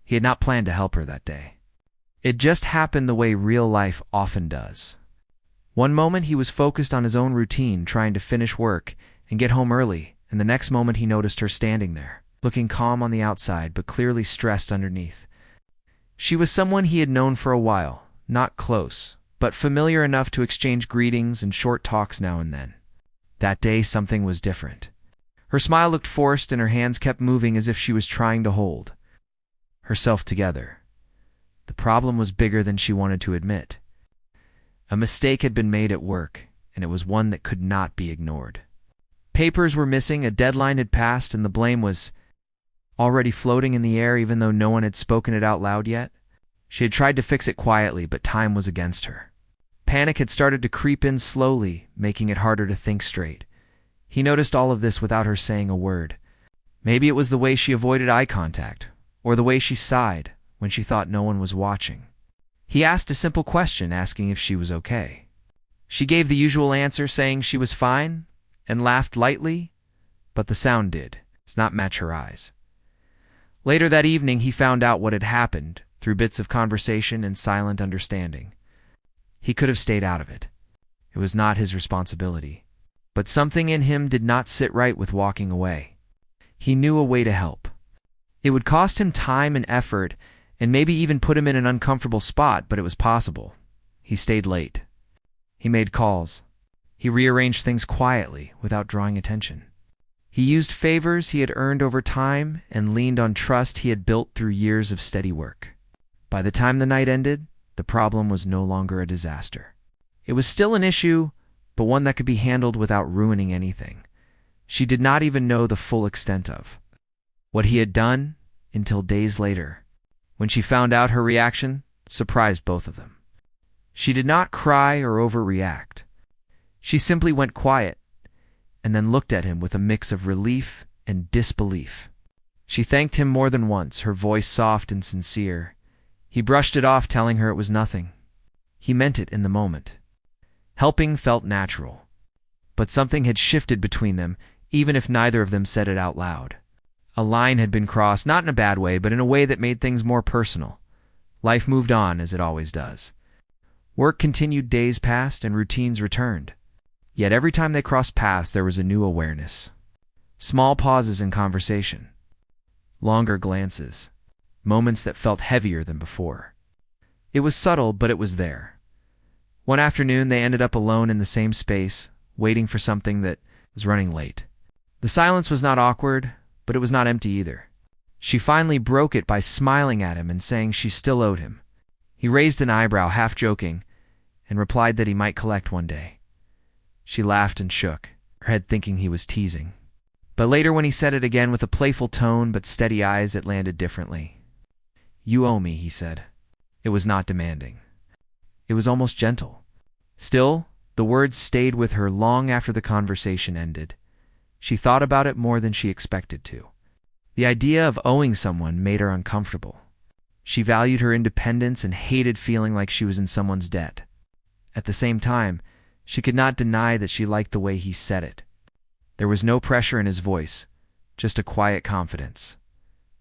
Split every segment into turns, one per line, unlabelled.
He had not planned to help her that day. It just happened the way real life often does. One moment he was focused on his own routine, trying to finish work and get home early, and the next moment he noticed her standing there, looking calm on the outside but clearly stressed underneath. She was someone he had known for a while, not close, but familiar enough to exchange greetings and short talks now and then. That day something was different. Her smile looked forced and her hands kept moving as if she was trying to hold herself together. The problem was bigger than she wanted to admit. A mistake had been made at work, and it was one that could not be ignored. Papers were missing, a deadline had passed, and the blame was already floating in the air even though no one had spoken it out loud yet. She had tried to fix it quietly, but time was against her. Panic had started to creep in slowly, making it harder to think straight. He noticed all of this without her saying a word. Maybe it was the way she avoided eye contact, or the way she sighed when she thought no one was watching. He asked a simple question, asking if she was okay. She gave the usual answer, saying she was fine, and laughed lightly, but the sound did not match her eyes. Later that evening, he found out what had happened through bits of conversation and silent understanding. He could have stayed out of it. It was not his responsibility. But something in him did not sit right with walking away. He knew a way to help. It would cost him time and effort, and maybe even put him in an uncomfortable spot, but it was possible. He stayed late. He made calls. He rearranged things quietly, without drawing attention. He used favors he had earned over time and leaned on trust he had built through years of steady work. By the time the night ended, the problem was no longer a disaster. It was still an issue, but one that could be handled without ruining anything. She did not even know the full extent of what he had done until days later. When she found out, her reaction surprised both of them. She did not cry or overreact. She simply went quiet and then looked at him with a mix of relief and disbelief. She thanked him more than once, her voice soft and sincere. He brushed it off, telling her it was nothing. He meant it in the moment. Helping felt natural. But something had shifted between them, even if neither of them said it out loud. A line had been crossed, not in a bad way, but in a way that made things more personal. Life moved on, as it always does. Work continued, days passed, and routines returned. Yet every time they crossed paths, there was a new awareness. Small pauses in conversation. Longer glances. Moments that felt heavier than before. It was subtle, but it was there. One afternoon, they ended up alone in the same space, waiting for something that was running late. The silence was not awkward, but it was not empty either. She finally broke it by smiling at him and saying she still owed him. He raised an eyebrow, half joking, and replied that he might collect one day. She laughed and shook, her head thinking he was teasing. But later, when he said it again with a playful tone but steady eyes, it landed differently. "You owe me," he said. It was not demanding. It was almost gentle. Still, the words stayed with her long after the conversation ended. She thought about it more than she expected to. The idea of owing someone made her uncomfortable. She valued her independence and hated feeling like she was in someone's debt. At the same time, she could not deny that she liked the way he said it. There was no pressure in his voice, just a quiet confidence.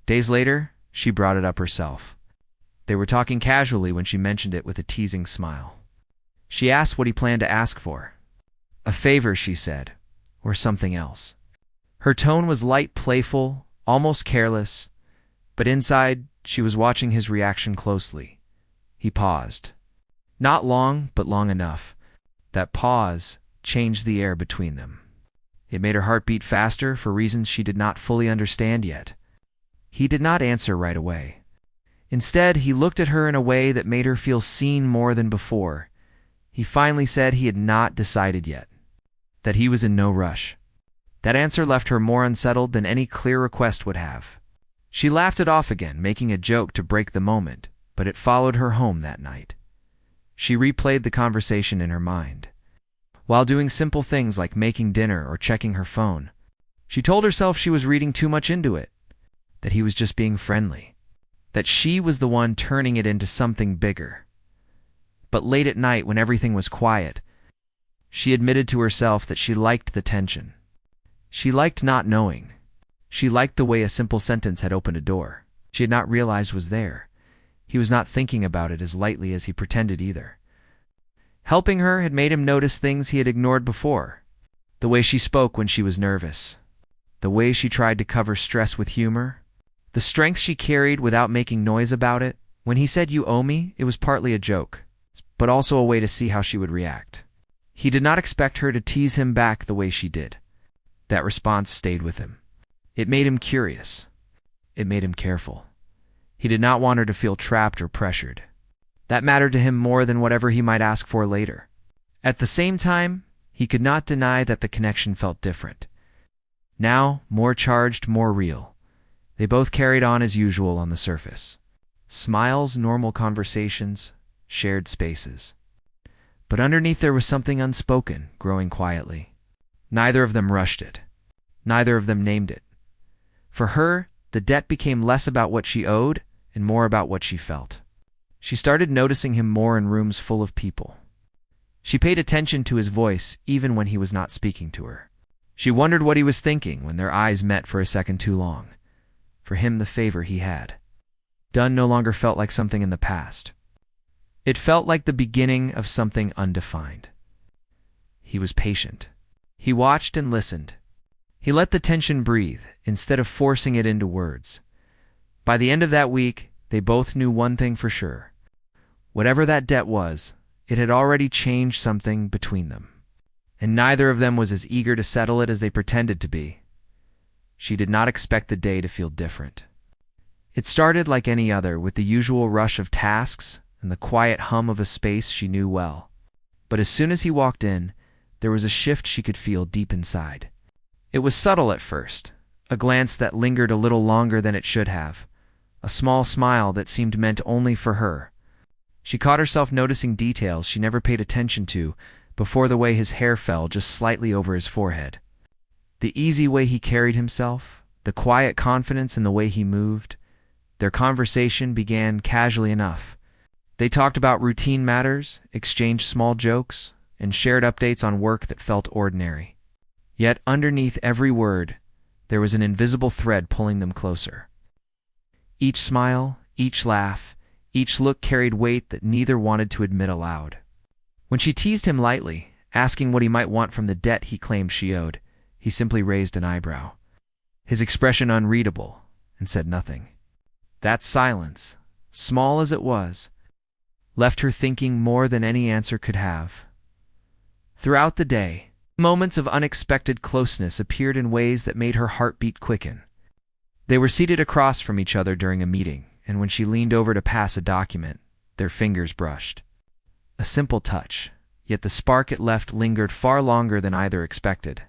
Days later, she brought it up herself. They were talking casually when she mentioned it with a teasing smile. She asked what he planned to ask for. A favor, she said, or something else. Her tone was light, playful, almost careless, but inside, she was watching his reaction closely. He paused. Not long, but long enough. That pause changed the air between them. It made her heart beat faster for reasons she did not fully understand yet. He did not answer right away. Instead, he looked at her in a way that made her feel seen more than before. He finally said he had not decided yet, that he was in no rush. That answer left her more unsettled than any clear request would have. She laughed it off again, making a joke to break the moment, but it followed her home that night. She replayed the conversation in her mind. While doing simple things like making dinner or checking her phone, she told herself she was reading too much into it, that he was just being friendly, that she was the one turning it into something bigger. But late at night, when everything was quiet, she admitted to herself that she liked the tension. She liked not knowing. She liked the way a simple sentence had opened a door. she had not realized was there. He was not thinking about it as lightly as he pretended either. Helping her had made him notice things he had ignored before. The way she spoke when she was nervous. The way she tried to cover stress with humor. The strength she carried without making noise about it. When he said, "You owe me," it was partly a joke, but also a way to see how she would react. He did not expect her to tease him back the way she did. That response stayed with him. It made him curious. It made him careful. He did not want her to feel trapped or pressured. That mattered to him more than whatever he might ask for later. At the same time, he could not deny that the connection felt different. Now, more charged, more real. They both carried on as usual on the surface. Smiles, normal conversations, shared spaces. But underneath there was something unspoken, growing quietly. Neither of them rushed it. Neither of them named it. For her, the debt became less about what she owed and more about what she felt. She started noticing him more in rooms full of people. She paid attention to his voice even when he was not speaking to her. She wondered what he was thinking when their eyes met for a second too long. For him, the favor he had done no longer felt like something in the past. It felt like the beginning of something undefined. He was patient. He watched and listened. He let the tension breathe instead of forcing it into words. By the end of that week, they both knew one thing for sure. Whatever that debt was, it had already changed something between them. And neither of them was as eager to settle it as they pretended to be. She did not expect the day to feel different. It started like any other, with the usual rush of tasks and the quiet hum of a space she knew well. But as soon as he walked in, there was a shift she could feel deep inside. It was subtle at first, a glance that lingered a little longer than it should have, a small smile that seemed meant only for her. She caught herself noticing details she never paid attention to before, the way his hair fell just slightly over his forehead. The easy way he carried himself, the quiet confidence in the way he moved. Their conversation began casually enough. They talked about routine matters, exchanged small jokes, and shared updates on work that felt ordinary. Yet underneath every word, there was an invisible thread pulling them closer. Each smile, each laugh, each look carried weight that neither wanted to admit aloud. When she teased him lightly, asking what he might want from the debt he claimed she owed, he simply raised an eyebrow, his expression unreadable, and said nothing. That silence, small as it was, left her thinking more than any answer could have. Throughout the day, moments of unexpected closeness appeared in ways that made her heartbeat quicken. They were seated across from each other during a meeting, and when she leaned over to pass a document, their fingers brushed. A simple touch, yet the spark it left lingered far longer than either expected.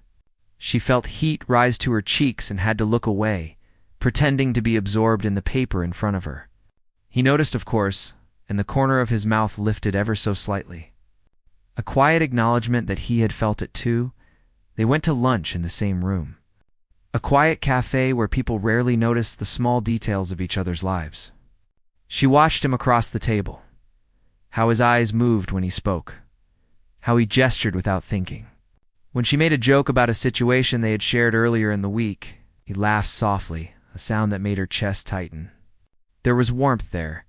She felt heat rise to her cheeks and had to look away, pretending to be absorbed in the paper in front of her. He noticed, of course, and the corner of his mouth lifted ever so slightly. A quiet acknowledgement that he had felt it too. They went to lunch in the same room. A quiet cafe where people rarely noticed the small details of each other's lives. She watched him across the table. How his eyes moved when he spoke. How he gestured without thinking. When she made a joke about a situation they had shared earlier in the week, he laughed softly, a sound that made her chest tighten. There was warmth there,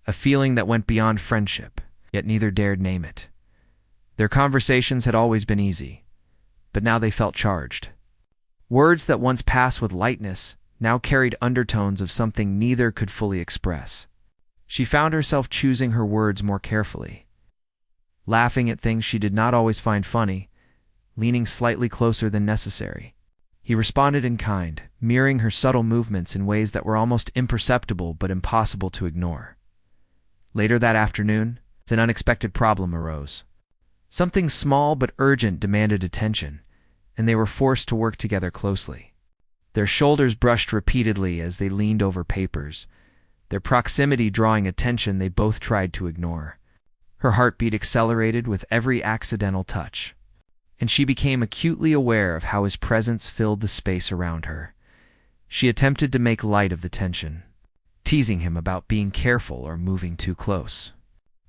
a feeling that went beyond friendship, yet neither dared name it. Their conversations had always been easy, but now they felt charged. Words that once passed with lightness now carried undertones of something neither could fully express. She found herself choosing her words more carefully, laughing at things she did not always find funny, leaning slightly closer than necessary. He responded in kind, mirroring her subtle movements in ways that were almost imperceptible but impossible to ignore. Later that afternoon, an unexpected problem arose. Something small but urgent demanded attention, and they were forced to work together closely. Their shoulders brushed repeatedly as they leaned over papers, their proximity drawing attention they both tried to ignore. Her heartbeat accelerated with every accidental touch, and she became acutely aware of how his presence filled the space around her. She attempted to make light of the tension, teasing him about being careful or moving too close.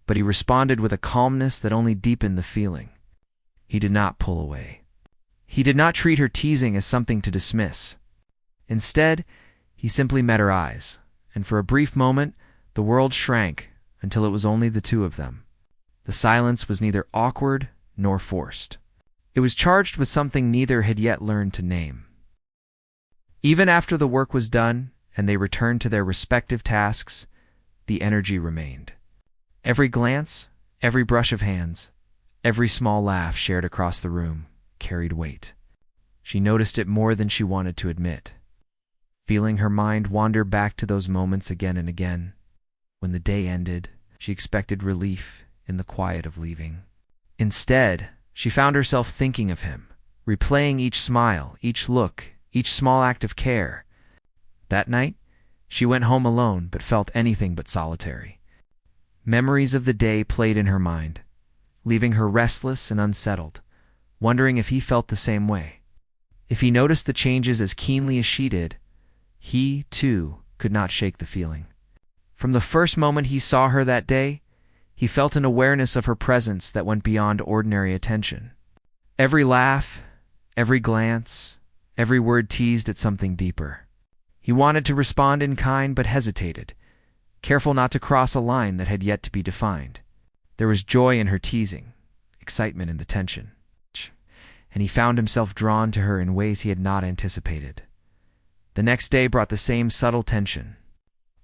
But he responded with a calmness that only deepened the feeling. He did not pull away. He did not treat her teasing as something to dismiss. Instead, he simply met her eyes, and for a brief moment, the world shrank until it was only the two of them. The silence was neither awkward nor forced. It was charged with something neither had yet learned to name. Even after the work was done and they returned to their respective tasks, the energy remained. Every glance, every brush of hands, every small laugh shared across the room carried weight. She noticed it more than she wanted to admit, feeling her mind wander back to those moments again and again. When the day ended, she expected relief in the quiet of leaving. Instead, she found herself thinking of him, replaying each smile, each look, each small act of care. That night, she went home alone but felt anything but solitary. Memories of the day played in her mind, leaving her restless and unsettled, wondering if he felt the same way. If he noticed the changes as keenly as she did, he, too, could not shake the feeling. From the first moment he saw her that day, he felt an awareness of her presence that went beyond ordinary attention. Every laugh, every glance, every word teased at something deeper. He wanted to respond in kind but hesitated, careful not to cross a line that had yet to be defined. There was joy in her teasing, excitement in the tension, and he found himself drawn to her in ways he had not anticipated. The next day brought the same subtle tension.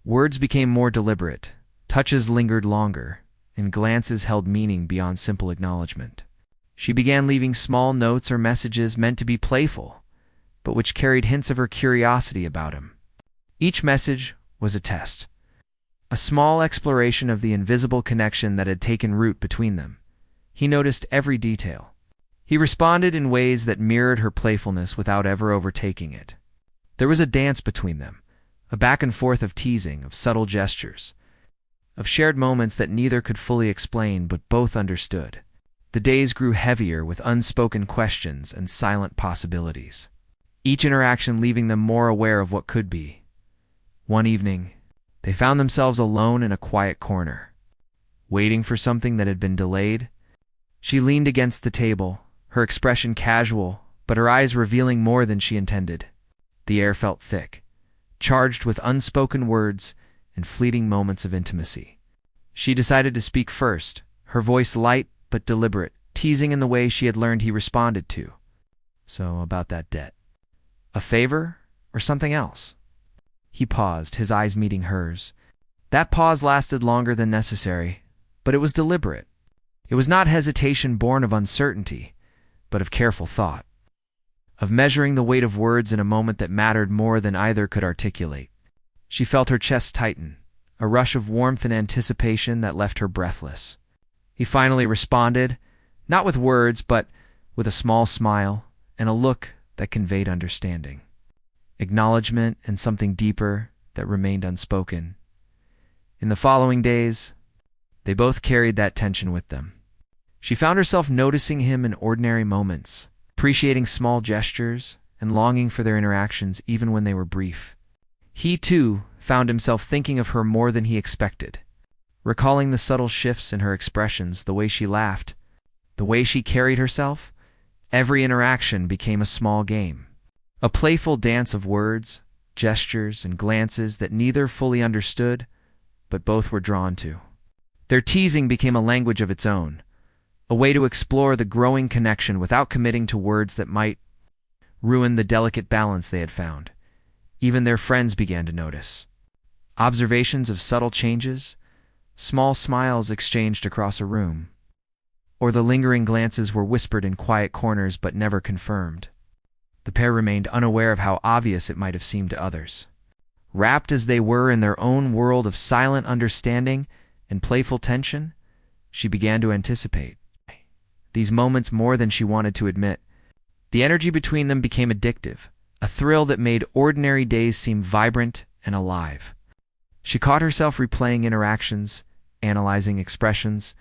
Words became more deliberate, touches lingered longer, and glances held meaning beyond simple acknowledgement. She began leaving small notes or messages meant to be playful, but which carried hints of her curiosity about him. Each message was a test, a small exploration of the invisible connection that had taken root between them. He noticed every detail. He responded in ways that mirrored her playfulness without ever overtaking it. There was a dance between them, a back and forth of teasing, of subtle gestures, of shared moments that neither could fully explain but both understood. The days grew heavier with unspoken questions and silent possibilities, each interaction leaving them more aware of what could be. One evening, they found themselves alone in a quiet corner, waiting for something that had been delayed. She leaned against the table, her expression casual, but her eyes revealing more than she intended. The air felt thick, charged with unspoken words and fleeting moments of intimacy. She decided to speak first, her voice light but deliberate, teasing in the way she had learned he responded to. "So, about that debt. A favor or something else?" He paused, his eyes meeting hers. That pause lasted longer than necessary, but it was deliberate. It was not hesitation born of uncertainty, but of careful thought, of measuring the weight of words in a moment that mattered more than either could articulate. She felt her chest tighten, a rush of warmth and anticipation that left her breathless. He finally responded, not with words, but with a small smile and a look that conveyed understanding, acknowledgement, and something deeper that remained unspoken. In the following days, they both carried that tension with them. She found herself noticing him in ordinary moments, appreciating small gestures, and longing for their interactions even when they were brief. He, too, found himself thinking of her more than he expected, recalling the subtle shifts in her expressions, the way she laughed, the way she carried herself. Every interaction became a small game, a playful dance of words, gestures, and glances that neither fully understood, but both were drawn to. Their teasing became a language of its own, a way to explore the growing connection without committing to words that might ruin the delicate balance they had found. Even their friends began to notice. Observations of subtle changes, small smiles exchanged across a room, or the lingering glances were whispered in quiet corners but never confirmed. The pair remained unaware of how obvious it might have seemed to others. Wrapped as they were in their own world of silent understanding and playful tension, she began to anticipate these moments more than she wanted to admit. The energy between them became addictive, a thrill that made ordinary days seem vibrant and alive. She caught herself replaying interactions, analyzing expressions,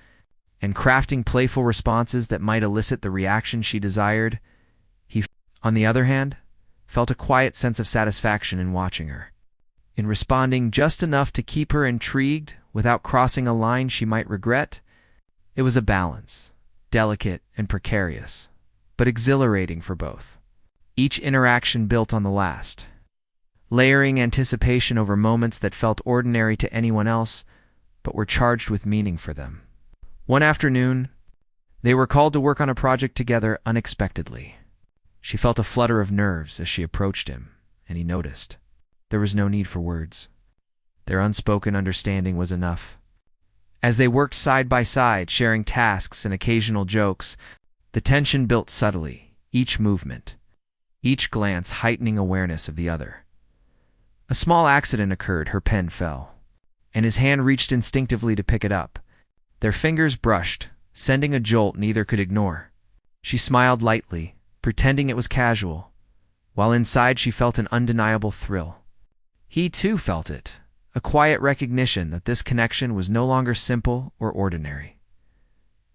and crafting playful responses that might elicit the reaction she desired. He, on the other hand, felt a quiet sense of satisfaction in watching her, in responding just enough to keep her intrigued without crossing a line she might regret. It was a balance, delicate and precarious, but exhilarating for both. Each interaction built on the last, layering anticipation over moments that felt ordinary to anyone else, but were charged with meaning for them. One afternoon, they were called to work on a project together unexpectedly. She felt a flutter of nerves as she approached him, and he noticed. There was no need for words. Their unspoken understanding was enough. As they worked side by side, sharing tasks and occasional jokes, the tension built subtly, each movement, each glance heightening awareness of the other. A small accident occurred. Her pen fell, and his hand reached instinctively to pick it up. Their fingers brushed, sending a jolt neither could ignore. She smiled lightly, pretending it was casual, while inside she felt an undeniable thrill. He too felt it, a quiet recognition that this connection was no longer simple or ordinary.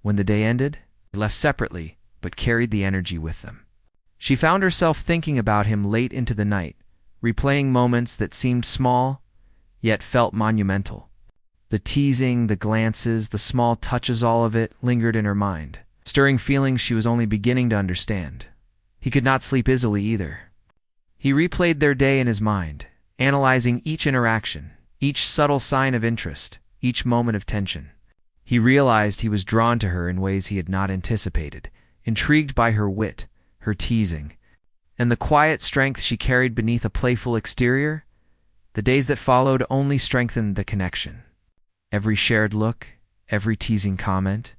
When the day ended, they left separately, but carried the energy with them. She found herself thinking about him late into the night, replaying moments that seemed small, yet felt monumental. The teasing, the glances, the small touches, all of it lingered in her mind, stirring feelings she was only beginning to understand. He could not sleep easily either. He replayed their day in his mind, analyzing each interaction, each subtle sign of interest, each moment of tension. He realized he was drawn to her in ways he had not anticipated, intrigued by her wit, her teasing, and the quiet strength she carried beneath a playful exterior. The days that followed only strengthened the connection. Every shared look, every teasing comment,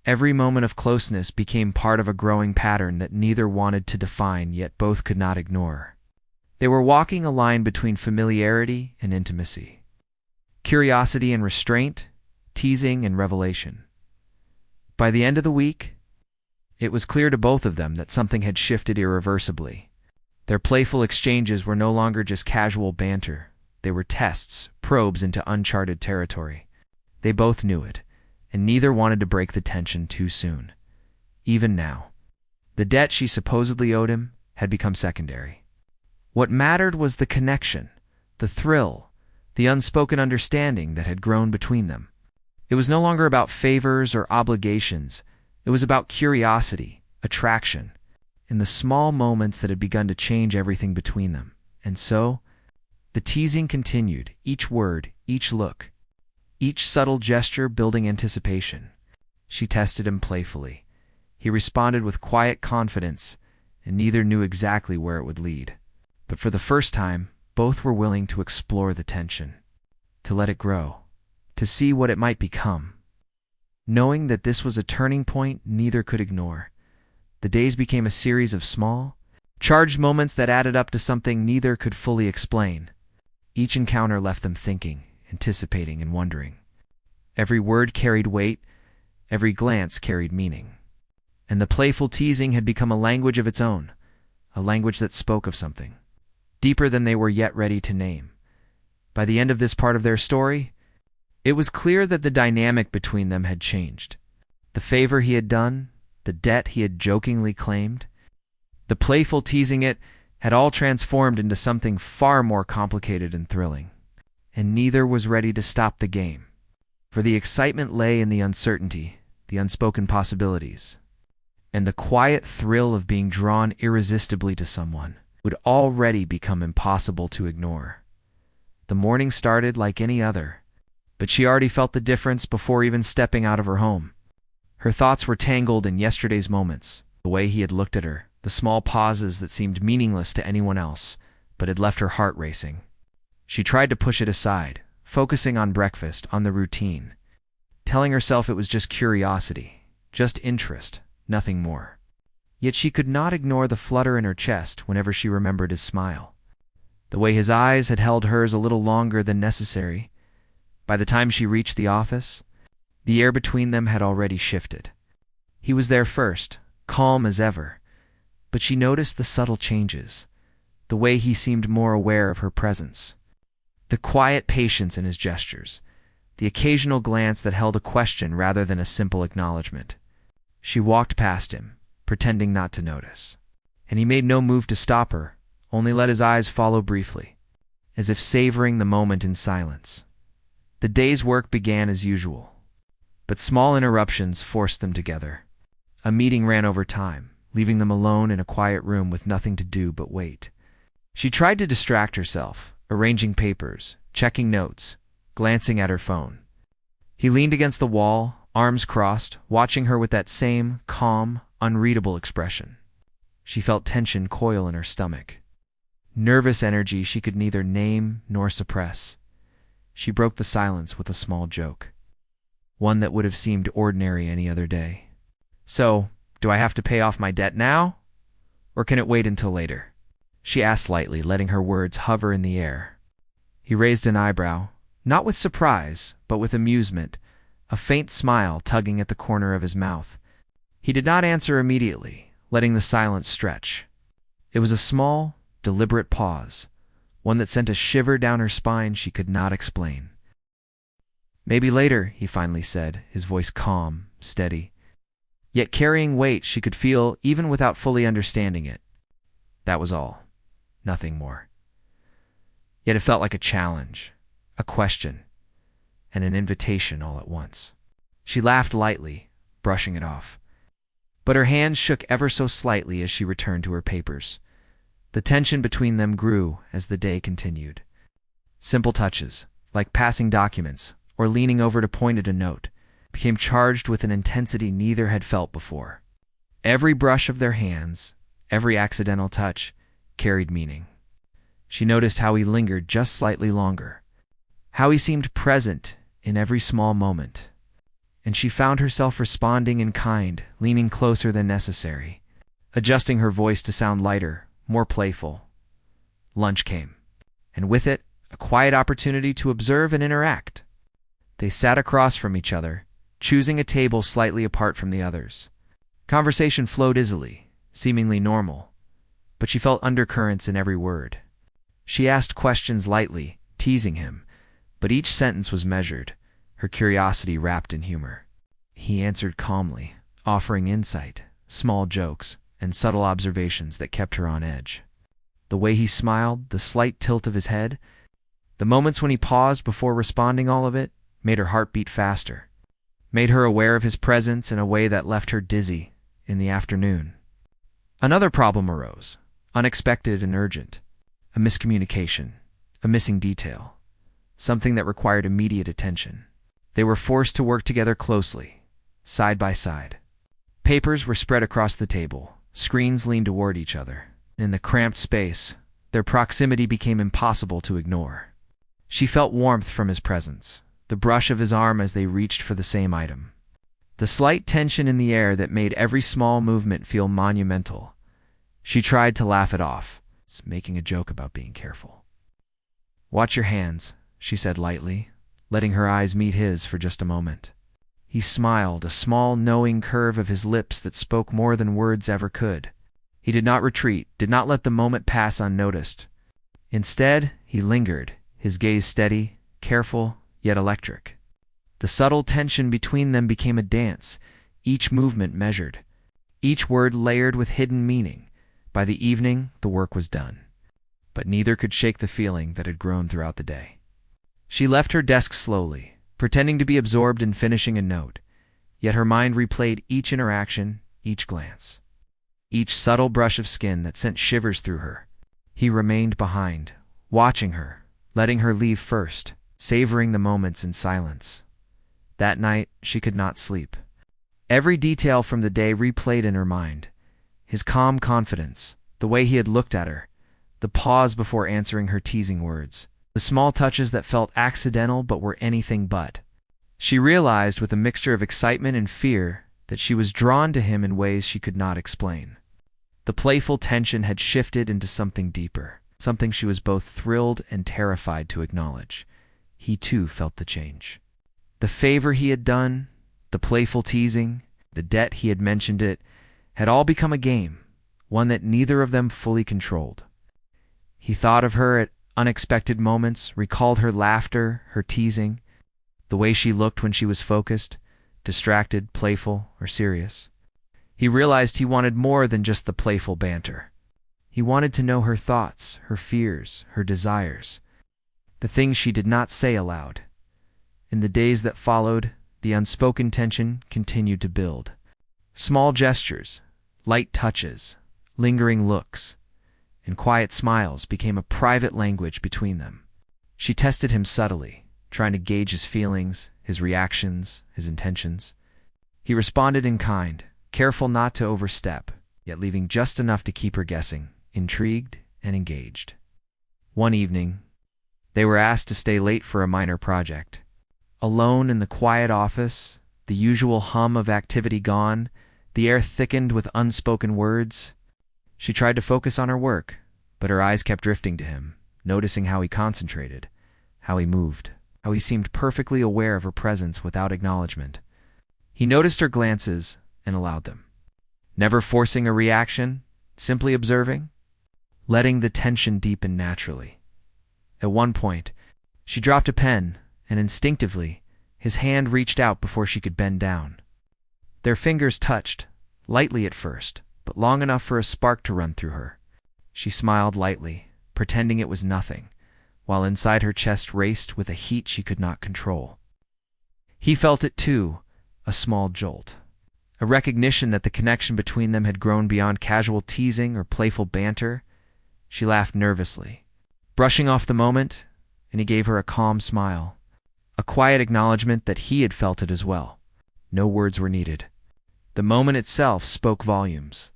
every moment of closeness became part of a growing pattern that neither wanted to define yet both could not ignore. They were walking a line between familiarity and intimacy, curiosity and restraint, teasing and revelation. By the end of the week, it was clear to both of them that something had shifted irreversibly. Their playful exchanges were no longer just casual banter. They were tests, probes into uncharted territory. They both knew it, and neither wanted to break the tension too soon. Even now, the debt she supposedly owed him had become secondary. What mattered was the connection, the thrill, the unspoken understanding that had grown between them. It was no longer about favors or obligations. It was about curiosity, attraction, and the small moments that had begun to change everything between them. And so, the teasing continued, each word, each look, each subtle gesture building anticipation. She tested him playfully. He responded with quiet confidence, and neither knew exactly where it would lead. But for the first time, both were willing to explore the tension, to let it grow, to see what it might become. Knowing that this was a turning point neither could ignore, the days became a series of small, charged moments that added up to something neither could fully explain. Each encounter left them thinking, anticipating, and wondering. Every word carried weight, every glance carried meaning. And the playful teasing had become a language of its own, a language that spoke of something deeper than they were yet ready to name. By the end of this part of their story, it was clear that the dynamic between them had changed. The favor he had done, the debt he had jokingly claimed, the playful teasing it had all transformed into something far more complicated and thrilling. And neither was ready to stop the game. For the excitement lay in the uncertainty, the unspoken possibilities, and the quiet thrill of being drawn irresistibly to someone would already become impossible to ignore. The morning started like any other, but she already felt the difference before even stepping out of her home. Her thoughts were tangled in yesterday's moments, the way he had looked at her, the small pauses that seemed meaningless to anyone else, but had left her heart racing. She tried to push it aside, focusing on breakfast, on the routine, telling herself it was just curiosity, just interest, nothing more. Yet she could not ignore the flutter in her chest whenever she remembered his smile, the way his eyes had held hers a little longer than necessary. By the time she reached the office, the air between them had already shifted. He was there first, calm as ever, but she noticed the subtle changes, the way he seemed more aware of her presence, the quiet patience in his gestures, the occasional glance that held a question rather than a simple acknowledgement. She walked past him, pretending not to notice, and he made no move to stop her, only let his eyes follow briefly, as if savoring the moment in silence. The day's work began as usual, but small interruptions forced them together. A meeting ran over time, leaving them alone in a quiet room with nothing to do but wait. She tried to distract herself, arranging papers, checking notes, glancing at her phone. He leaned against the wall, arms crossed, watching her with that same calm, unreadable expression. She felt tension coil in her stomach. Nervous energy she could neither name nor suppress. She broke the silence with a small joke, one that would have seemed ordinary any other day. "So, do I have to pay off my debt now? Or can it wait until later?" she asked lightly, letting her words hover in the air. He raised an eyebrow, not with surprise, but with amusement, a faint smile tugging at the corner of his mouth. He did not answer immediately, letting the silence stretch. It was a small, deliberate pause, one that sent a shiver down her spine she could not explain. "Maybe later," he finally said, his voice calm, steady, yet carrying weight she could feel even without fully understanding it. That was all. Nothing more. Yet it felt like a challenge, a question, and an invitation all at once. She laughed lightly, brushing it off. But her hands shook ever so slightly as she returned to her papers. The tension between them grew as the day continued. Simple touches, like passing documents or leaning over to point at a note, became charged with an intensity neither had felt before. Every brush of their hands, every accidental touch, carried meaning. She noticed how he lingered just slightly longer, how he seemed present in every small moment. And she found herself responding in kind, leaning closer than necessary, adjusting her voice to sound lighter, more playful. Lunch came, and with it, a quiet opportunity to observe and interact. They sat across from each other, choosing a table slightly apart from the others. Conversation flowed easily, seemingly normal, but she felt undercurrents in every word. She asked questions lightly, teasing him, but each sentence was measured, her curiosity wrapped in humor. He answered calmly, offering insight, small jokes, and subtle observations that kept her on edge. The way he smiled, the slight tilt of his head, the moments when he paused before responding, all of it made her heart beat faster, made her aware of his presence in a way that left her dizzy in the afternoon. Another problem arose, unexpected and urgent. A miscommunication, a missing detail, something that required immediate attention. They were forced to work together closely, side by side. Papers were spread across the table, screens leaned toward each other. In the cramped space, their proximity became impossible to ignore. She felt warmth from his presence, the brush of his arm as they reached for the same item. The slight tension in the air that made every small movement feel monumental. She tried to laugh it off, making a joke about being careful. "Watch your hands," she said lightly, letting her eyes meet his for just a moment. He smiled, a small, knowing curve of his lips that spoke more than words ever could. He did not retreat, did not let the moment pass unnoticed. Instead, he lingered, his gaze steady, careful, yet electric. The subtle tension between them became a dance, each movement measured, each word layered with hidden meaning. By the evening, the work was done, but neither could shake the feeling that had grown throughout the day. She left her desk slowly, pretending to be absorbed in finishing a note, yet her mind replayed each interaction, each glance, each subtle brush of skin that sent shivers through her. He remained behind, watching her, letting her leave first, savoring the moments in silence. That night, she could not sleep. Every detail from the day replayed in her mind. His calm confidence, the way he had looked at her, the pause before answering her teasing words, the small touches that felt accidental but were anything but. She realized with a mixture of excitement and fear that she was drawn to him in ways she could not explain. The playful tension had shifted into something deeper, something she was both thrilled and terrified to acknowledge. He too felt the change. The favor he had done, the playful teasing, the debt he had mentioned it, had all become a game, one that neither of them fully controlled. He thought of her at unexpected moments, recalled her laughter, her teasing, the way she looked when she was focused, distracted, playful, or serious. He realized he wanted more than just the playful banter. He wanted to know her thoughts, her fears, her desires, the things she did not say aloud. In the days that followed, the unspoken tension continued to build. Small gestures, light touches, lingering looks, and quiet smiles became a private language between them. She tested him subtly, trying to gauge his feelings, his reactions, his intentions. He responded in kind, careful not to overstep, yet leaving just enough to keep her guessing, intrigued and engaged. One evening, they were asked to stay late for a minor project. Alone in the quiet office, the usual hum of activity gone, the air thickened with unspoken words. She tried to focus on her work, but her eyes kept drifting to him, noticing how he concentrated, how he moved, how he seemed perfectly aware of her presence without acknowledgement. He noticed her glances and allowed them, never forcing a reaction, simply observing, letting the tension deepen naturally. At one point, she dropped a pen, and instinctively, his hand reached out before she could bend down. Their fingers touched, lightly at first, but long enough for a spark to run through her. She smiled lightly, pretending it was nothing, while inside her chest raced with a heat she could not control. He felt it too, a small jolt, a recognition that the connection between them had grown beyond casual teasing or playful banter. She laughed nervously, brushing off the moment, and he gave her a calm smile, a quiet acknowledgement that he had felt it as well. No words were needed. The moment itself spoke volumes.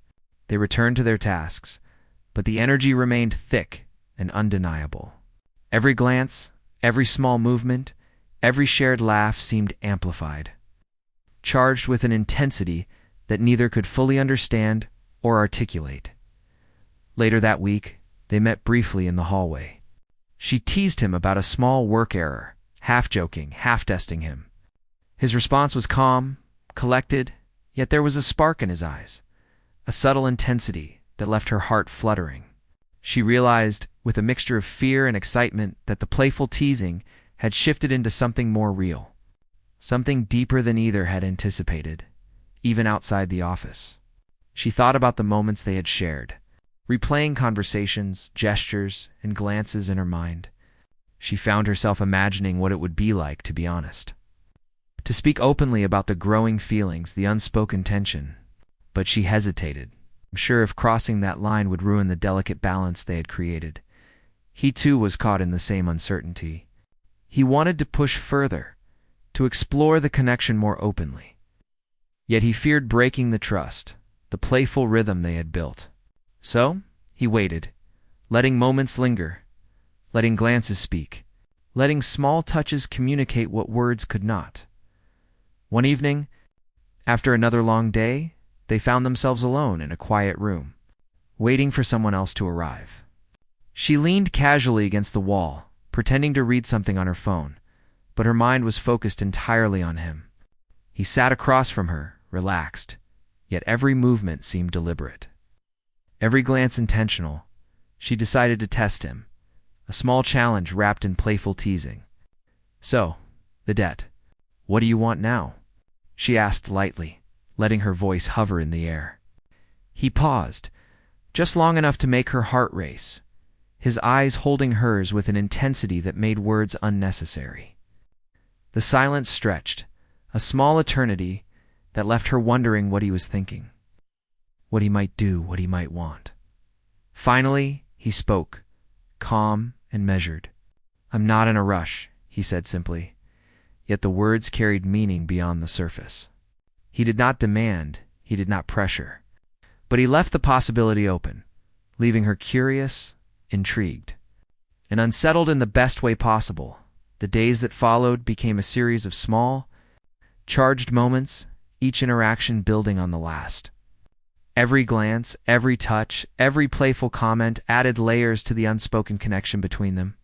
They returned to their tasks, but the energy remained thick and undeniable. Every glance, every small movement, every shared laugh seemed amplified, charged with an intensity that neither could fully understand or articulate. Later that week, they met briefly in the hallway. She teased him about a small work error, half joking, half testing him. His response was calm, collected, yet there was a spark in his eyes, a subtle intensity that left her heart fluttering. She realized, with a mixture of fear and excitement, that the playful teasing had shifted into something more real, something deeper than either had anticipated, even outside the office. She thought about the moments they had shared, replaying conversations, gestures, and glances in her mind. She found herself imagining what it would be like to be honest, to speak openly about the growing feelings, the unspoken tension. But she hesitated, sure if crossing that line would ruin the delicate balance they had created. He too was caught in the same uncertainty. He wanted to push further, to explore the connection more openly. Yet he feared breaking the trust, the playful rhythm they had built. So, he waited, letting moments linger, letting glances speak, letting small touches communicate what words could not. One evening, after another long day, they found themselves alone in a quiet room, waiting for someone else to arrive. She leaned casually against the wall, pretending to read something on her phone, but her mind was focused entirely on him. He sat across from her, relaxed, yet every movement seemed deliberate. Every glance intentional. She decided to test him, a small challenge wrapped in playful teasing. "So, the debt. What do you want now?" she asked lightly, letting her voice hover in the air. He paused, just long enough to make her heart race, his eyes holding hers with an intensity that made words unnecessary. The silence stretched, a small eternity that left her wondering what he was thinking, what he might do, what he might want. Finally, he spoke, calm and measured. "I'm not in a rush," he said simply, yet the words carried meaning beyond the surface. He did not demand, he did not pressure, but he left the possibility open, leaving her curious, intrigued, and unsettled in the best way possible. The days that followed became a series of small, charged moments, each interaction building on the last. Every glance, every touch, every playful comment added layers to the unspoken connection between them.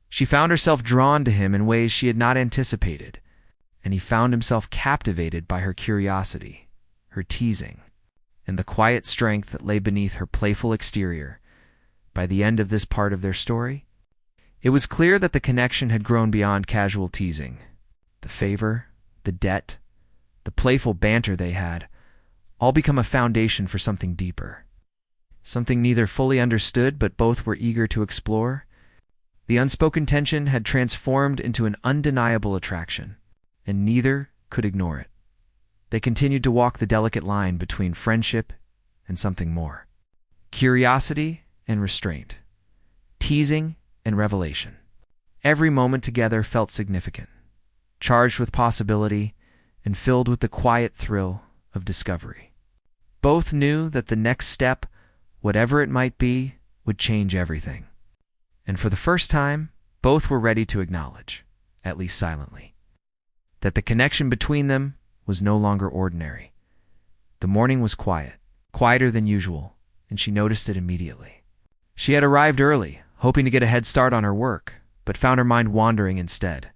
She found herself drawn to him in ways she had not anticipated, and he found himself captivated by her curiosity, her teasing, and the quiet strength that lay beneath her playful exterior. By the end of this part of their story, it was clear that the connection had grown beyond casual teasing. The favor, the debt, the playful banter they had, all become a foundation for something deeper. Something neither fully understood but both were eager to explore. The unspoken tension had transformed into an undeniable attraction, and neither could ignore it. They continued to walk the delicate line between friendship and something more. Curiosity and restraint, teasing and revelation. Every moment together felt significant, charged with possibility and filled with the quiet thrill of discovery. Both knew that the next step, whatever it might be, would change everything. And for the first time, both were ready to acknowledge, at least silently, that the connection between them was no longer ordinary. The morning was quiet, quieter than usual, and she noticed it immediately. She had arrived early, hoping to get a head start on her work, but found her mind wandering instead.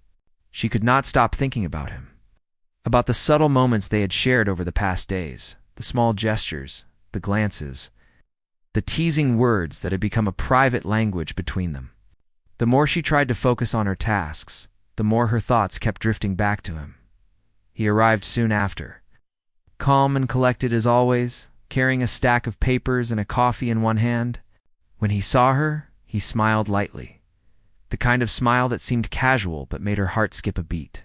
She could not stop thinking about him, about the subtle moments they had shared over the past days, the small gestures, the glances, the teasing words that had become a private language between them. The more she tried to focus on her tasks, the more her thoughts kept drifting back to him. He arrived soon after, calm and collected as always, carrying a stack of papers and a coffee in one hand. When he saw her, he smiled lightly, the kind of smile that seemed casual but made her heart skip a beat.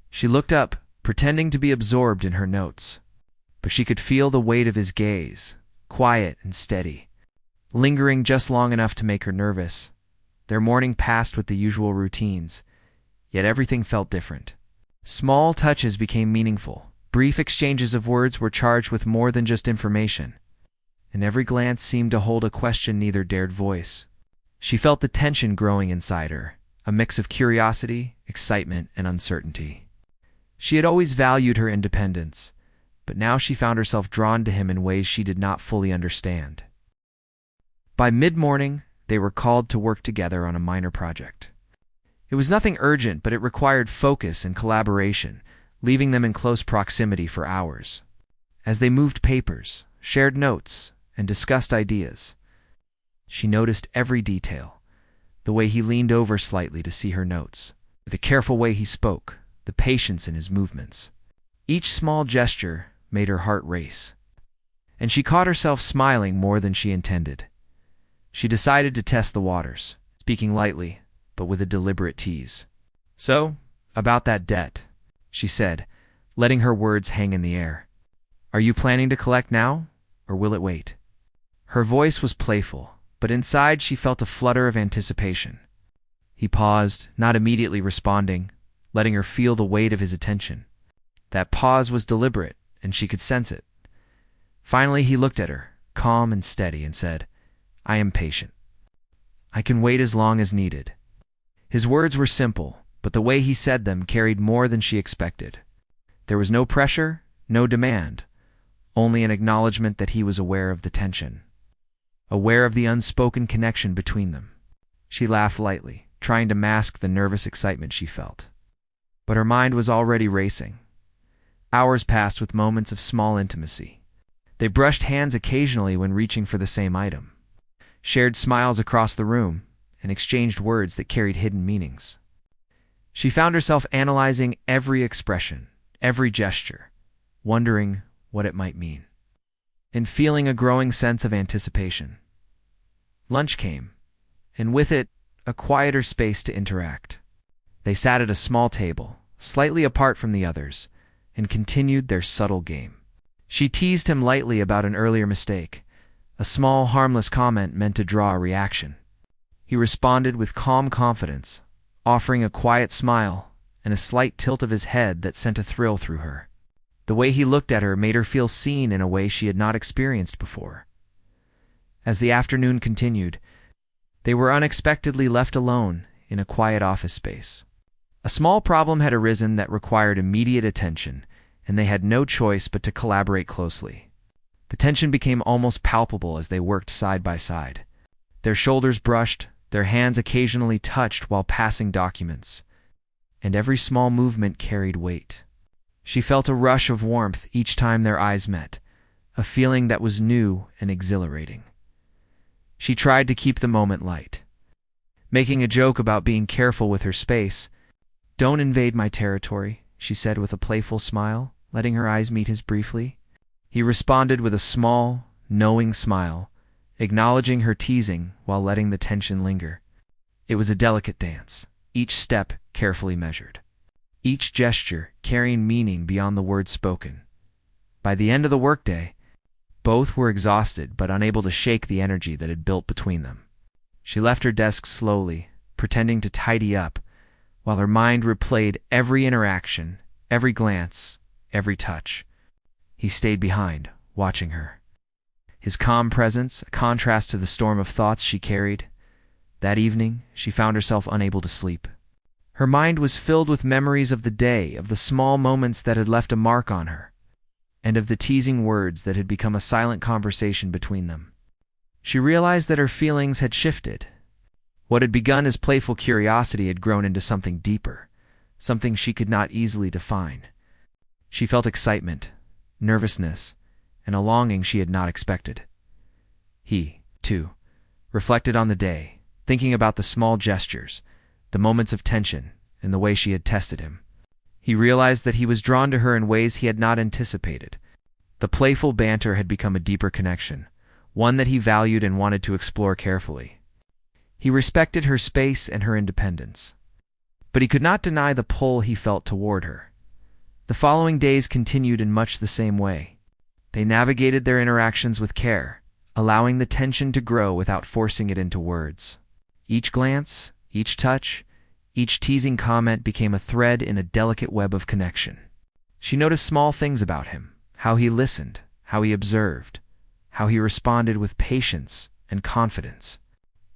She looked up, pretending to be absorbed in her notes, but she could feel the weight of his gaze, quiet and steady, lingering just long enough to make her nervous. Their morning passed with the usual routines, yet everything felt different. Small touches became meaningful. Brief exchanges of words were charged with more than just information, and every glance seemed to hold a question neither dared voice. She felt the tension growing inside her, a mix of curiosity, excitement, and uncertainty. She had always valued her independence, but now she found herself drawn to him in ways she did not fully understand. By mid-morning, they were called to work together on a minor project. It was nothing urgent, but it required focus and collaboration, leaving them in close proximity for hours. As they moved papers, shared notes, and discussed ideas, she noticed every detail: the way he leaned over slightly to see her notes, the careful way he spoke, the patience in his movements. Each small gesture made her heart race, and she caught herself smiling more than she intended. She decided to test the waters, speaking lightly, but with a deliberate tease. "So, about that debt," she said, letting her words hang in the air. "Are you planning to collect now, or will it wait?" Her voice was playful, but inside she felt a flutter of anticipation. He paused, not immediately responding, letting her feel the weight of his attention. That pause was deliberate, and she could sense it. Finally, he looked at her, calm and steady, and said, "I am patient. I can wait as long as needed." His words were simple, but the way he said them carried more than she expected. There was no pressure, no demand, only an acknowledgement that he was aware of the tension, aware of the unspoken connection between them. She laughed lightly, trying to mask the nervous excitement she felt. But her mind was already racing. Hours passed with moments of small intimacy. They brushed hands occasionally when reaching for the same item, shared smiles across the room, and exchanged words that carried hidden meanings. She found herself analyzing every expression, every gesture, wondering what it might mean, and feeling a growing sense of anticipation. Lunch came, and with it, a quieter space to interact. They sat at a small table, slightly apart from the others, and continued their subtle game. She teased him lightly about an earlier mistake, a small, harmless comment meant to draw a reaction. He responded with calm confidence, offering a quiet smile and a slight tilt of his head that sent a thrill through her. The way he looked at her made her feel seen in a way she had not experienced before. As the afternoon continued, they were unexpectedly left alone in a quiet office space. A small problem had arisen that required immediate attention, and they had no choice but to collaborate closely. The tension became almost palpable as they worked side by side. Their shoulders brushed, their hands occasionally touched while passing documents, and every small movement carried weight. She felt a rush of warmth each time their eyes met, a feeling that was new and exhilarating. She tried to keep the moment light, making a joke about being careful with her space. "Don't invade my territory," she said with a playful smile, letting her eyes meet his briefly. He responded with a small, knowing smile, acknowledging her teasing while letting the tension linger. It was a delicate dance, each step carefully measured, each gesture carrying meaning beyond the words spoken. By the end of the workday, Both were exhausted but unable to shake the energy that had built between them. She left her desk slowly, pretending to tidy up, while her mind replayed every interaction, every glance, every touch. He stayed behind, watching her. His calm presence, a contrast to the storm of thoughts she carried. That evening, she found herself unable to sleep. Her mind was filled with memories of the day, of the small moments that had left a mark on her, and of the teasing words that had become a silent conversation between them. She realized that her feelings had shifted. What had begun as playful curiosity had grown into something deeper, something she could not easily define. She felt excitement, nervousness, and a longing she had not expected. He, too, reflected on the day, thinking about the small gestures, the moments of tension, and the way she had tested him. He realized that he was drawn to her in ways he had not anticipated. The playful banter had become a deeper connection, one that he valued and wanted to explore carefully. He respected her space and her independence, but he could not deny the pull he felt toward her. The following days continued in much the same way. They navigated their interactions with care, allowing the tension to grow without forcing it into words. Each glance, each touch, each teasing comment became a thread in a delicate web of connection. She noticed small things about him, how he listened, how he observed, how he responded with patience and confidence.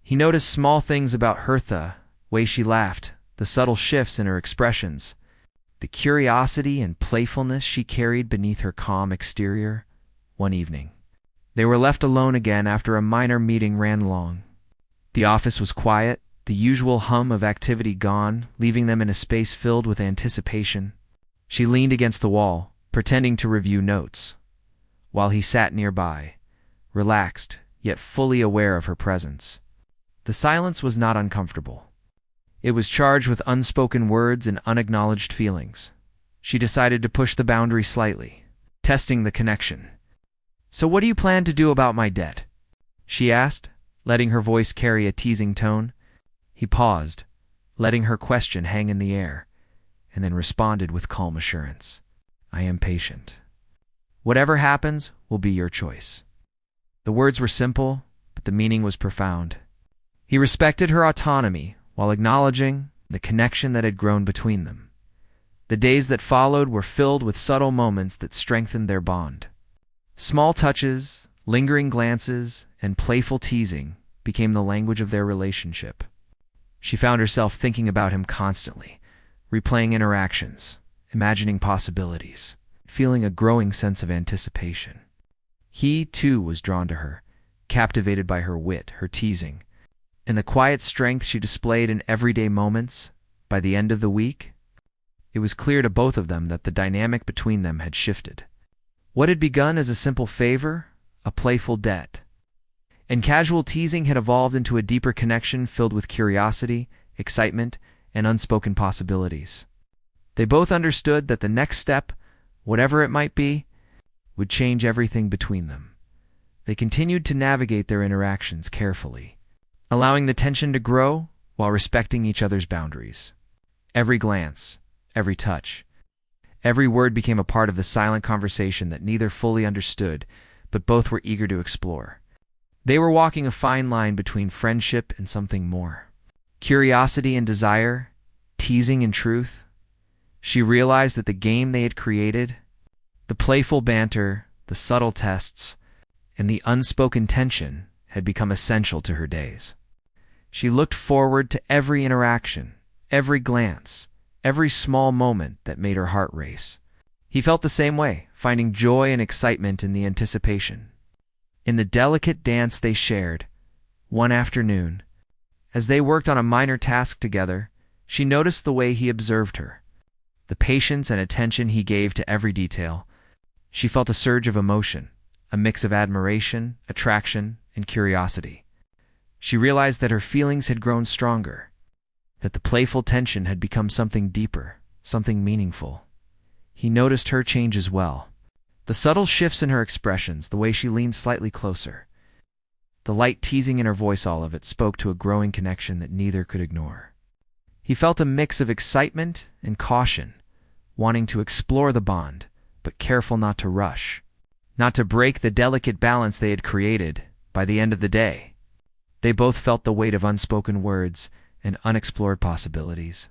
He noticed small things about her, the way she laughed, the subtle shifts in her expressions, the curiosity and playfulness she carried beneath her calm exterior. One evening, they were left alone again after a minor meeting ran long. The office was quiet, the usual hum of activity gone, leaving them in a space filled with anticipation. She leaned against the wall, pretending to review notes, while he sat nearby, relaxed, yet fully aware of her presence. The silence was not uncomfortable. It was charged with unspoken words and unacknowledged feelings. She decided to push the boundary slightly, testing the connection. "So what do you plan to do about my debt?" she asked, letting her voice carry a teasing tone. He paused, letting her question hang in the air, and then responded with calm assurance. "I am patient. Whatever happens will be your choice." The words were simple, but the meaning was profound. He respected her autonomy while acknowledging the connection that had grown between them. The days that followed were filled with subtle moments that strengthened their bond. Small touches, lingering glances, and playful teasing became the language of their relationship. She found herself thinking about him constantly, replaying interactions, imagining possibilities, feeling a growing sense of anticipation. He, too, was drawn to her, captivated by her wit, her teasing, and the quiet strength she displayed in everyday moments. By the end of the week, it was clear to both of them that the dynamic between them had shifted. What had begun as a simple favor, a playful debt, and casual teasing had evolved into a deeper connection filled with curiosity, excitement, and unspoken possibilities. They both understood that the next step, whatever it might be, would change everything between them. They continued to navigate their interactions carefully, allowing the tension to grow while respecting each other's boundaries. Every glance, every touch, every word became a part of the silent conversation that neither fully understood, but both were eager to explore. They were walking a fine line between friendship and something more. Curiosity and desire, teasing and truth. She realized that the game they had created, the playful banter, the subtle tests, and the unspoken tension had become essential to her days. She looked forward to every interaction, every glance, every small moment that made her heart race. He felt the same way, finding joy and excitement in the anticipation. In the delicate dance they shared, one afternoon, as they worked on a minor task together, she noticed the way he observed her, the patience and attention he gave to every detail. She felt a surge of emotion, a mix of admiration, attraction, and curiosity. She realized that her feelings had grown stronger, that the playful tension had become something deeper, something meaningful. He noticed her change as well. The subtle shifts in her expressions, the way she leaned slightly closer, the light teasing in her voice, all of it spoke to a growing connection that neither could ignore. He felt a mix of excitement and caution, wanting to explore the bond, but careful not to rush, not to break the delicate balance they had created. By the end of the day, they both felt the weight of unspoken words and unexplored possibilities.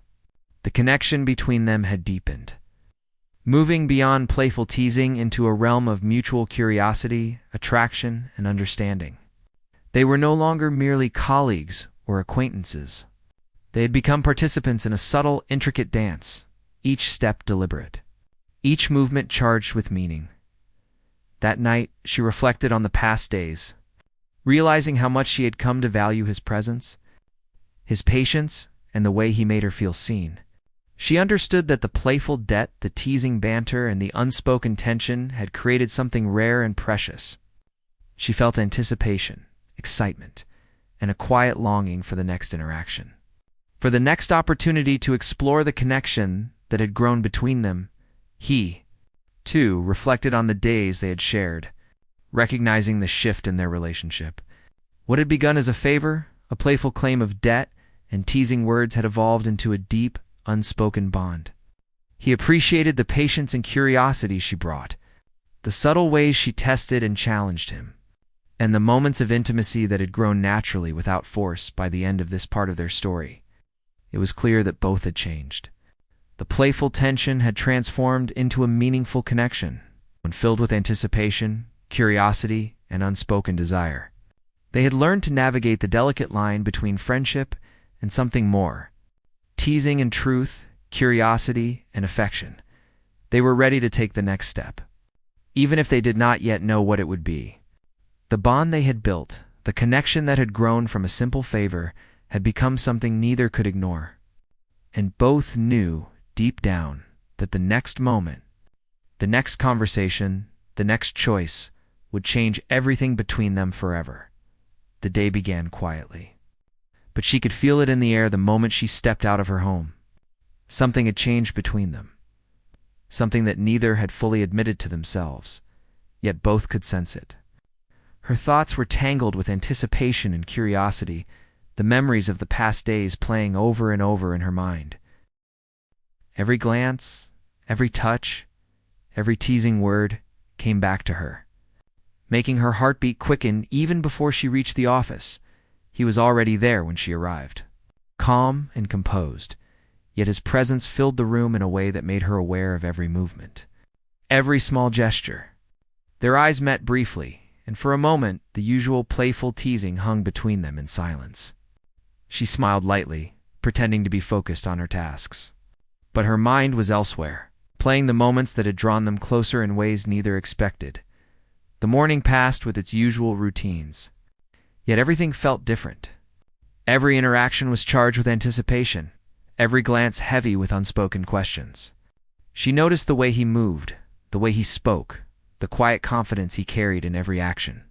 The connection between them had deepened, moving beyond playful teasing into a realm of mutual curiosity, attraction, and understanding. They were no longer merely colleagues or acquaintances. They had become participants in a subtle, intricate dance, each step deliberate, each movement charged with meaning. That night, she reflected on the past days, realizing how much she had come to value his presence, his patience, and the way he made her feel seen. She understood that the playful debt, the teasing banter, and the unspoken tension had created something rare and precious. She felt anticipation, excitement, and a quiet longing for the next interaction, for the next opportunity to explore the connection that had grown between them. He, too, reflected on the days they had shared, recognizing the shift in their relationship. What had begun as a favor, a playful claim of debt, and teasing words had evolved into a deep, unspoken bond. He appreciated the patience and curiosity she brought, the subtle ways she tested and challenged him, and the moments of intimacy that had grown naturally without force. By the end of this part of their story, it was clear that both had changed. The playful tension had transformed into a meaningful connection, one filled with anticipation, curiosity, and unspoken desire. They had learned to navigate the delicate line between friendship and something more, teasing and truth, curiosity and affection. They were ready to take the next step, even if they did not yet know what it would be. The bond they had built, the connection that had grown from a simple favor, had become something neither could ignore. And both knew, deep down, that the next moment, the next conversation, the next choice, would change everything between them forever. The day began quietly, but she could feel it in the air the moment she stepped out of her home. Something had changed between them, something that neither had fully admitted to themselves, yet both could sense it. Her thoughts were tangled with anticipation and curiosity, the memories of the past days playing over and over in her mind. Every glance, every touch, every teasing word came back to her, making her heartbeat quicken even before she reached the office. He was already there when she arrived, calm and composed, yet his presence filled the room in a way that made her aware of every movement, every small gesture. Their eyes met briefly, and for a moment the usual playful teasing hung between them in silence. She smiled lightly, pretending to be focused on her tasks. But her mind was elsewhere, playing the moments that had drawn them closer in ways neither expected. The morning passed with its usual routines, yet everything felt different. Every interaction was charged with anticipation, every glance heavy with unspoken questions. She noticed the way he moved, the way he spoke, the quiet confidence he carried in every action.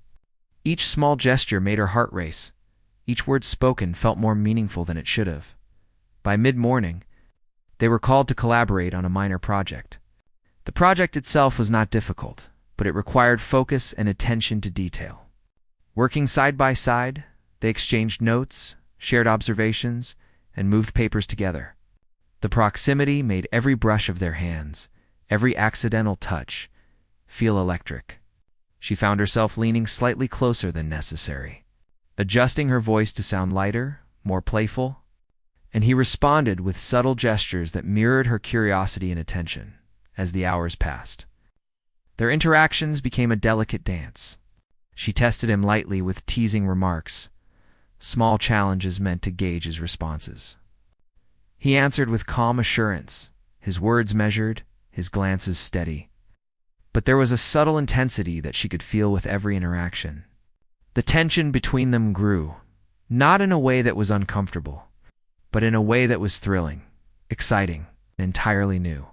Each small gesture made her heart race. Each word spoken felt more meaningful than it should have. By mid-morning, they were called to collaborate on a minor project. The project itself was not difficult, but it required focus and attention to detail. Working side by side, they exchanged notes, shared observations, and moved papers together. The proximity made every brush of their hands, every accidental touch, feel electric. She found herself leaning slightly closer than necessary, adjusting her voice to sound lighter, more playful, and he responded with subtle gestures that mirrored her curiosity and attention. As the hours passed, their interactions became a delicate dance. She tested him lightly with teasing remarks, small challenges meant to gauge his responses. He answered with calm assurance, his words measured, his glances steady. But there was a subtle intensity that she could feel with every interaction. The tension between them grew, not in a way that was uncomfortable, but in a way that was thrilling, exciting, and entirely new.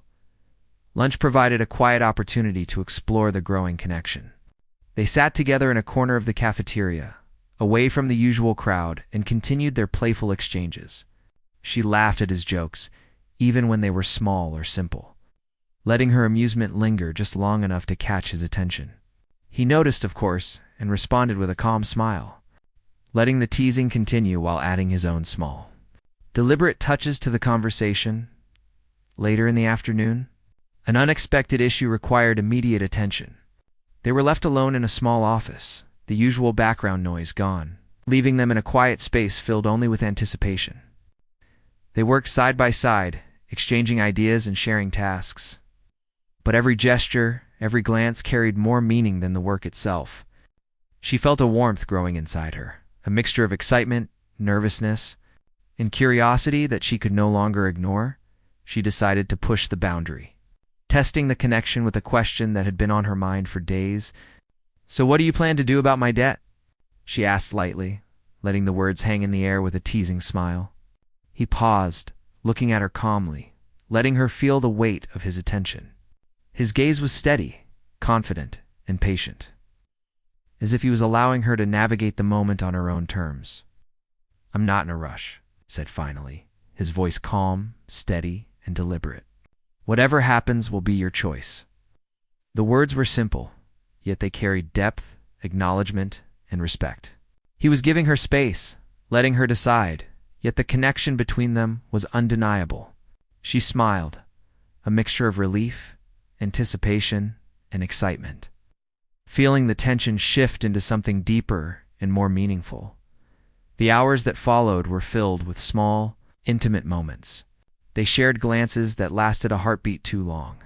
Lunch provided a quiet opportunity to explore the growing connection. They sat together in a corner of the cafeteria, away from the usual crowd, and continued their playful exchanges. She laughed at his jokes, even when they were small or simple, letting her amusement linger just long enough to catch his attention. He noticed, of course, and responded with a calm smile, letting the teasing continue while adding his own small, deliberate touches to the conversation. Later in the afternoon, an unexpected issue required immediate attention. They were left alone in a small office, the usual background noise gone, leaving them in a quiet space filled only with anticipation. They worked side by side, exchanging ideas and sharing tasks. But every gesture, every glance carried more meaning than the work itself. She felt a warmth growing inside her, a mixture of excitement, nervousness, and curiosity that she could no longer ignore. She decided to push the boundary, testing the connection with a question that had been on her mind for days. "So what do you plan to do about my debt?" she asked lightly, letting the words hang in the air with a teasing smile. He paused, looking at her calmly, letting her feel the weight of his attention. His gaze was steady, confident, and patient, as if he was allowing her to navigate the moment on her own terms. "I'm not in a rush," he said finally, his voice calm, steady, and deliberate. "Whatever happens will be your choice." The words were simple, yet they carried depth, acknowledgement, and respect. He was giving her space, letting her decide, yet the connection between them was undeniable. She smiled, a mixture of relief, anticipation, and excitement, feeling the tension shift into something deeper and more meaningful. The hours that followed were filled with small, intimate moments. They shared glances that lasted a heartbeat too long,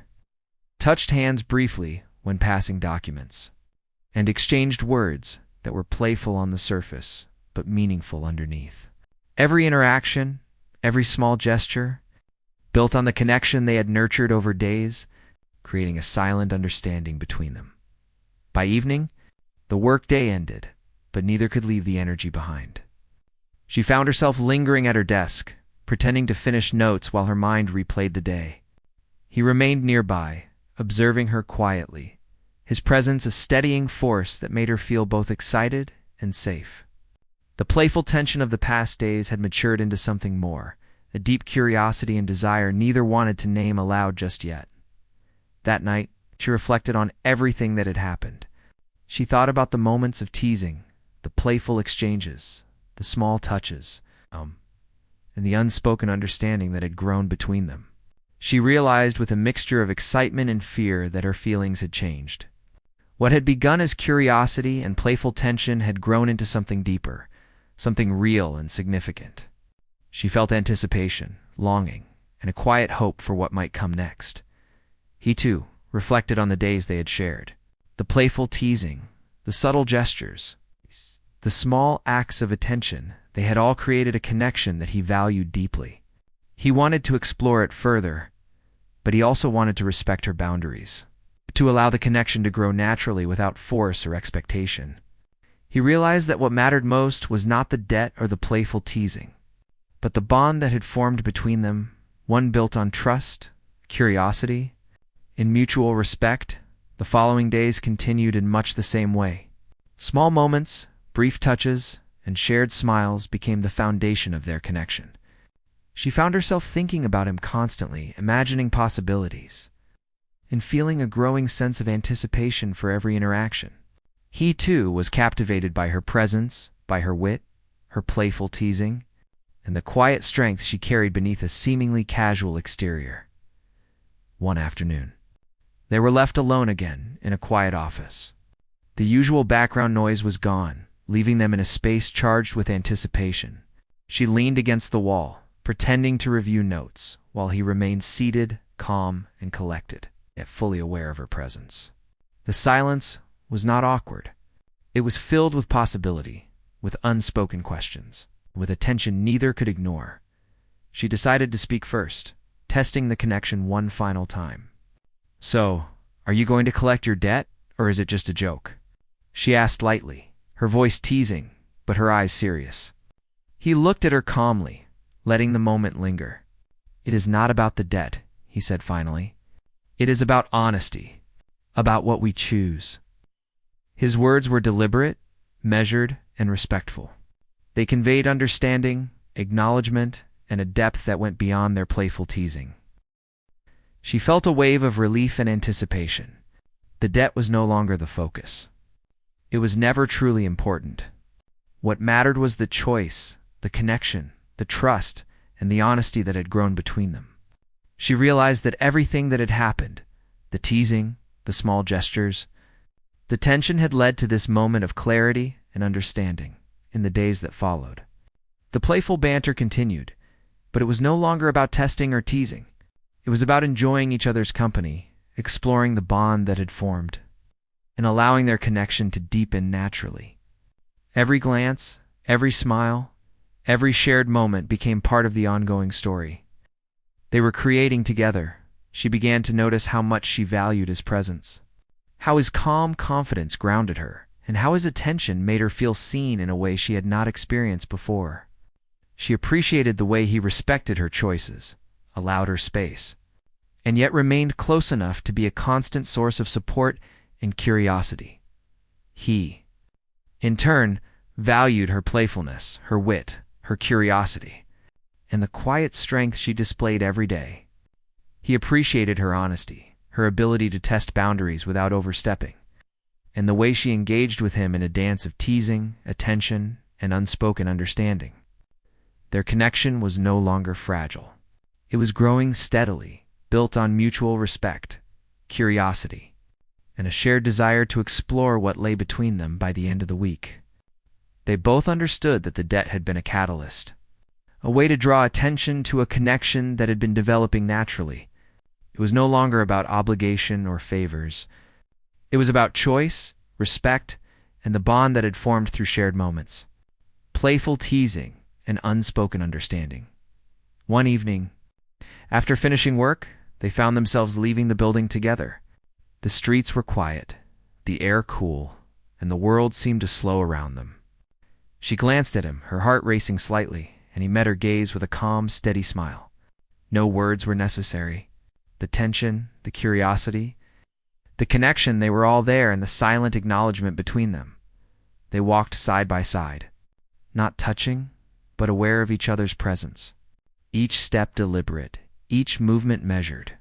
touched hands briefly when passing documents, and exchanged words that were playful on the surface but meaningful underneath. Every interaction, every small gesture, built on the connection they had nurtured over days, creating a silent understanding between them. By evening, the workday ended, but neither could leave the energy behind. She found herself lingering at her desk, pretending to finish notes while her mind replayed the day. He remained nearby, observing her quietly, his presence a steadying force that made her feel both excited and safe. The playful tension of the past days had matured into something more, a deep curiosity and desire neither wanted to name aloud just yet. That night, she reflected on everything that had happened. She thought about the moments of teasing, the playful exchanges, the small touches, and the unspoken understanding that had grown between them. She realized with a mixture of excitement and fear that her feelings had changed. What had begun as curiosity and playful tension had grown into something deeper, something real and significant. She felt anticipation, longing, and a quiet hope for what might come next. He, too, reflected on the days they had shared. The playful teasing, the subtle gestures, the small acts of attention, they had all created a connection that he valued deeply. He wanted to explore it further, but he also wanted to respect her boundaries, to allow the connection to grow naturally without force or expectation. He realized that what mattered most was not the debt or the playful teasing, but the bond that had formed between them, one built on trust, curiosity, and mutual respect. The following days continued in much the same way. Small moments, brief touches, and shared smiles became the foundation of their connection. She found herself thinking about him constantly, imagining possibilities, and feeling a growing sense of anticipation for every interaction. He, too, was captivated by her presence, by her wit, her playful teasing, and the quiet strength she carried beneath a seemingly casual exterior. One afternoon, they were left alone again in a quiet office. The usual background noise was gone, leaving them in a space charged with anticipation. She leaned against the wall, pretending to review notes, while he remained seated, calm, and collected, yet fully aware of her presence. The silence was not awkward. It was filled with possibility, with unspoken questions, with a tension neither could ignore. She decided to speak first, testing the connection one final time. "So, are you going to collect your debt, or is it just a joke?" she asked lightly, her voice teasing, but her eyes serious. He looked at her calmly, letting the moment linger. "It is not about the debt," he said finally. "It is about honesty, about what we choose." His words were deliberate, measured, and respectful. They conveyed understanding, acknowledgement, and a depth that went beyond their playful teasing. She felt a wave of relief and anticipation. The debt was no longer the focus. It was never truly important. What mattered was the choice, the connection, the trust, and the honesty that had grown between them. She realized that everything that had happened, the teasing, the small gestures, The tension had led to this moment of clarity and understanding in the days that followed. The playful banter continued, but it was no longer about testing or teasing. It was about enjoying each other's company, exploring the bond that had formed, and allowing their connection to deepen naturally. Every glance, every smile, every shared moment became part of the ongoing story. They were creating together. She began to notice how much she valued his presence, how his calm confidence grounded her, and how his attention made her feel seen in a way she had not experienced before. She appreciated the way he respected her choices, allowed her space, and yet remained close enough to be a constant source of support and curiosity. He, in turn, valued her playfulness, her wit, her curiosity, and the quiet strength she displayed every day. He appreciated her honesty, her ability to test boundaries without overstepping, and the way she engaged with him in a dance of teasing, attention, and unspoken understanding. Their connection was no longer fragile. It was growing steadily, built on mutual respect, curiosity, and a shared desire to explore what lay between them by the end of the week. They both understood that the debt had been a catalyst, a way to draw attention to a connection that had been developing naturally. It was no longer about obligation or favors. It was about choice, respect, and the bond that had formed through shared moments. Playful teasing and unspoken understanding. One evening, after finishing work, they found themselves leaving the building together. The streets were quiet, the air cool, and the world seemed to slow around them. She glanced at him, her heart racing slightly, and he met her gaze with a calm, steady smile. No words were necessary. The tension, the curiosity, the connection, they were all there in the silent acknowledgement between them. They walked side by side, not touching, but aware of each other's presence. Each step deliberate, each movement measured.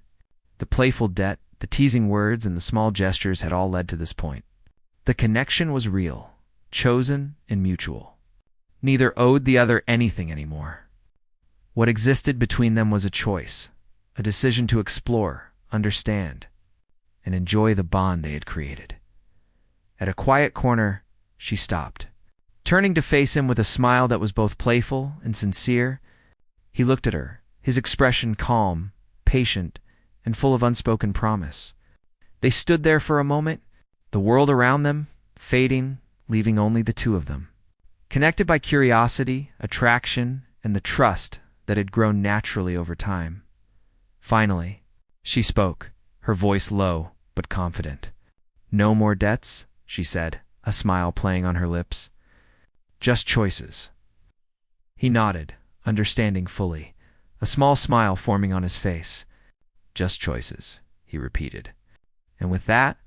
The playful debt, the teasing words, and the small gestures had all led to this point. The connection was real, chosen, and mutual. Neither owed the other anything anymore. What existed between them was a choice, a decision to explore, understand, and enjoy the bond they had created. At a quiet corner, she stopped. Turning to face him with a smile that was both playful and sincere, he looked at her, his expression calm, patient, and full of unspoken promise. They stood there for a moment, the world around them fading, leaving only the two of them, connected by curiosity, attraction, and the trust that had grown naturally over time. Finally, she spoke, her voice low but confident. "No more debts," she said, a smile playing on her lips. "Just choices." He nodded, understanding fully, a small smile forming on his face. "Just choices," he repeated. And with that,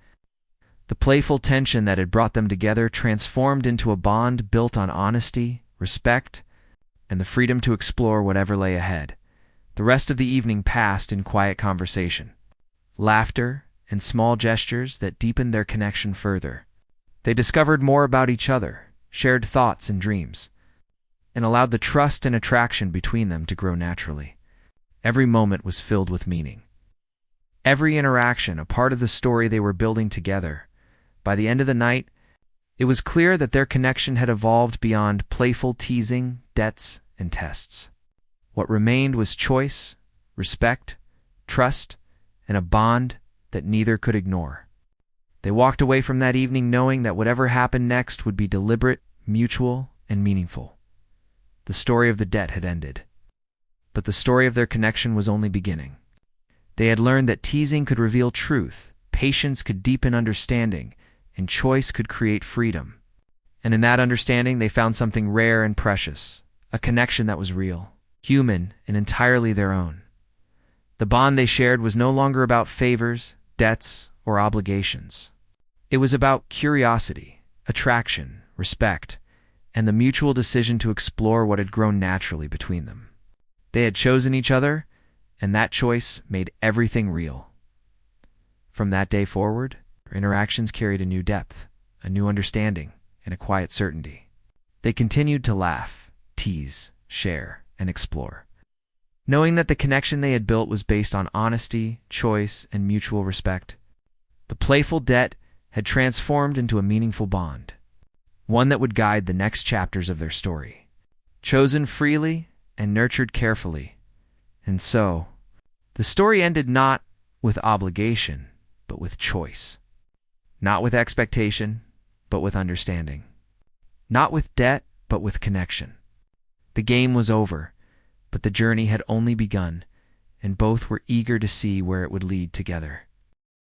the playful tension that had brought them together transformed into a bond built on honesty, respect, and the freedom to explore whatever lay ahead. The rest of the evening passed in quiet conversation, laughter, and small gestures that deepened their connection further. They discovered more about each other, shared thoughts and dreams, and allowed the trust and attraction between them to grow naturally. Every moment was filled with meaning. Every interaction a part of the story they were building together. By the end of the night, it was clear that their connection had evolved beyond playful teasing, debts, and tests. What remained was choice, respect, trust, and a bond that neither could ignore. They walked away from that evening knowing that whatever happened next would be deliberate, mutual, and meaningful. The story of the debt had ended, but the story of their connection was only beginning. They had learned that teasing could reveal truth, patience could deepen understanding, and choice could create freedom. And in that understanding, they found something rare and precious, a connection that was real, human, and entirely their own. The bond they shared was no longer about favors, debts, or obligations. It was about curiosity, attraction, respect, and the mutual decision to explore what had grown naturally between them. They had chosen each other, and that choice made everything real. From that day forward, their interactions carried a new depth, a new understanding, and a quiet certainty. They continued to laugh, tease, share, and explore, knowing that the connection they had built was based on honesty, choice, and mutual respect. The playful debt had transformed into a meaningful bond, one that would guide the next chapters of their story. Chosen freely and nurtured carefully. And so, the story ended not with obligation, but with choice. Not with expectation, but with understanding. Not with debt, but with connection. The game was over, but the journey had only begun, and both were eager to see where it would lead together.